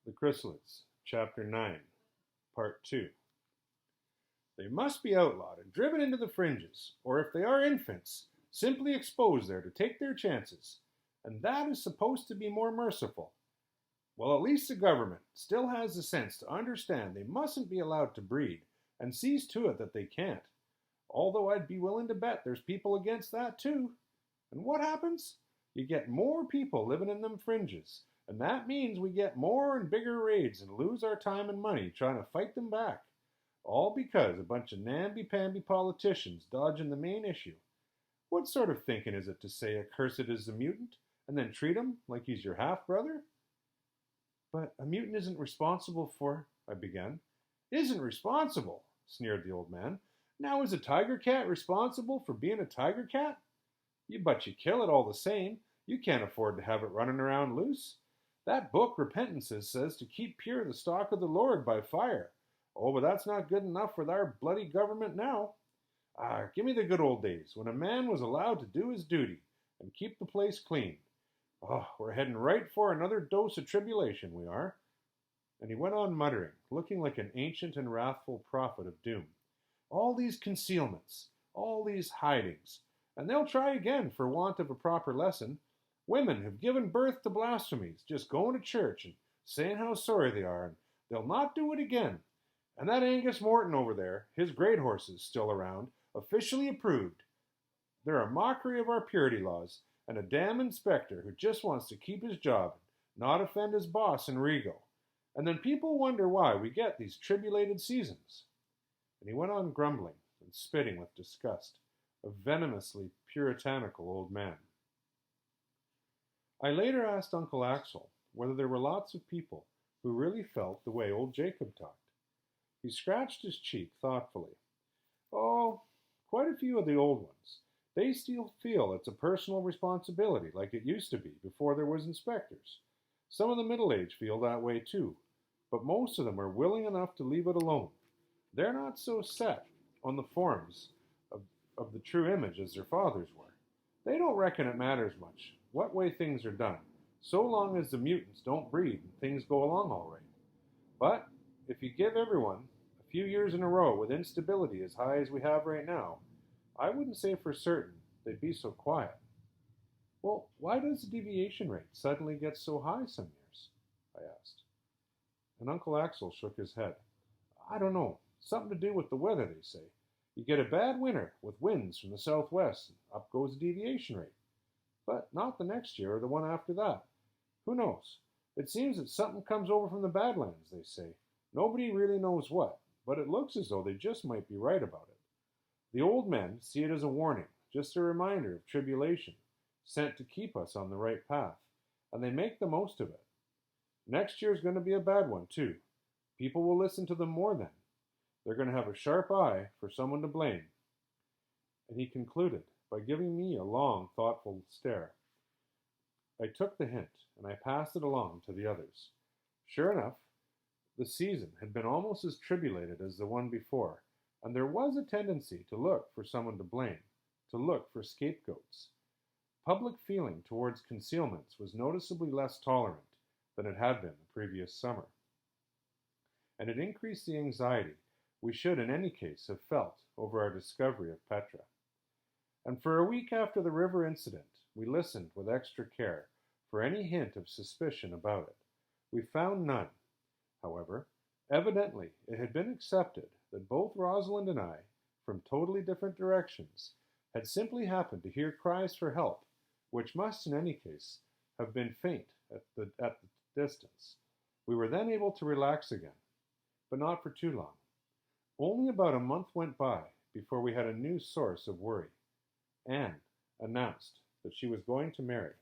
The Chrysalids, Chapter 9, Part 2. They must be outlawed and driven into the fringes, or if they are infants, simply exposed there to take their chances. And that is supposed to be more merciful. Well, at least the government still has the sense to understand they mustn't be allowed to breed, and sees to it that they can't. Although I'd be willing to bet there's people against that too. And what happens? You get more people living in them fringes, and that means we get more and bigger raids and lose our time and money trying to fight them back. All because a bunch of namby-pamby politicians dodging the main issue. What sort of thinking is it to say a Cursed is a mutant, and then treat him like he's your half-brother? But a mutant isn't responsible for, I began. Isn't responsible, sneered the old man. Now is a tiger cat responsible for being a tiger cat? But you kill it all the same. You can't afford to have it running around loose. That book, Repentances, says to keep pure the stock of the Lord by fire. Oh, but that's not good enough for our bloody government now. Give me the good old days, when a man was allowed to do his duty and keep the place clean. Oh, we're heading right for another dose of tribulation, we are. And he went on muttering, looking like an ancient and wrathful prophet of doom. All these concealments, all these hidings, and they'll try again for want of a proper lesson. Women have given birth to blasphemies, just going to church and saying how sorry they are, and they'll not do it again. And that Angus Morton over there, his great horses still around, officially approved. They're a mockery of our purity laws, and a damn inspector who just wants to keep his job and not offend his boss Enrico. And then people wonder why we get these tribulated seasons. And he went on grumbling and spitting with disgust, a venomously puritanical old man. I later asked Uncle Axel whether there were lots of people who really felt the way old Jacob talked. He scratched his cheek thoughtfully. Oh, quite a few of the old ones. They still feel it's a personal responsibility like it used to be before there was inspectors. Some of the middle-aged feel that way too, but most of them are willing enough to leave it alone. They're not so set on the forms of the true image as their fathers were. They don't reckon it matters much what way things are done, so long as the mutants don't breed and things go along all right. But if you give everyone a few years in a row with instability as high as we have right now, I wouldn't say for certain they'd be so quiet. Well, why does the deviation rate suddenly get so high some years? I asked. And Uncle Axel shook his head. I don't know. Something to do with the weather, they say. You get a bad winter with winds from the southwest, and up goes the deviation rate. But not the next year or the one after that. Who knows? It seems that something comes over from the Badlands, they say. Nobody really knows what, but it looks as though they just might be right about it. The old men see it as a warning, just a reminder of tribulation, sent to keep us on the right path, and they make the most of it. Next year's going to be a bad one, too. People will listen to them more then. They're going to have a sharp eye for someone to blame. And he concluded by giving me a long, thoughtful stare. I took the hint, and I passed it along to the others. Sure enough, the season had been almost as tribulated as the one before, and there was a tendency to look for someone to blame, to look for scapegoats. Public feeling towards concealments was noticeably less tolerant than it had been the previous summer. And it increased the anxiety we should in any case have felt over our discovery of Petra. And for a week after the river incident, we listened with extra care for any hint of suspicion about it. We found none. However, evidently it had been accepted that both Rosalind and I, from totally different directions, had simply happened to hear cries for help, which must in any case have been faint at the distance. We were then able to relax again, but not for too long. Only about a month went by before we had a new source of worry. Anne announced that she was going to marry.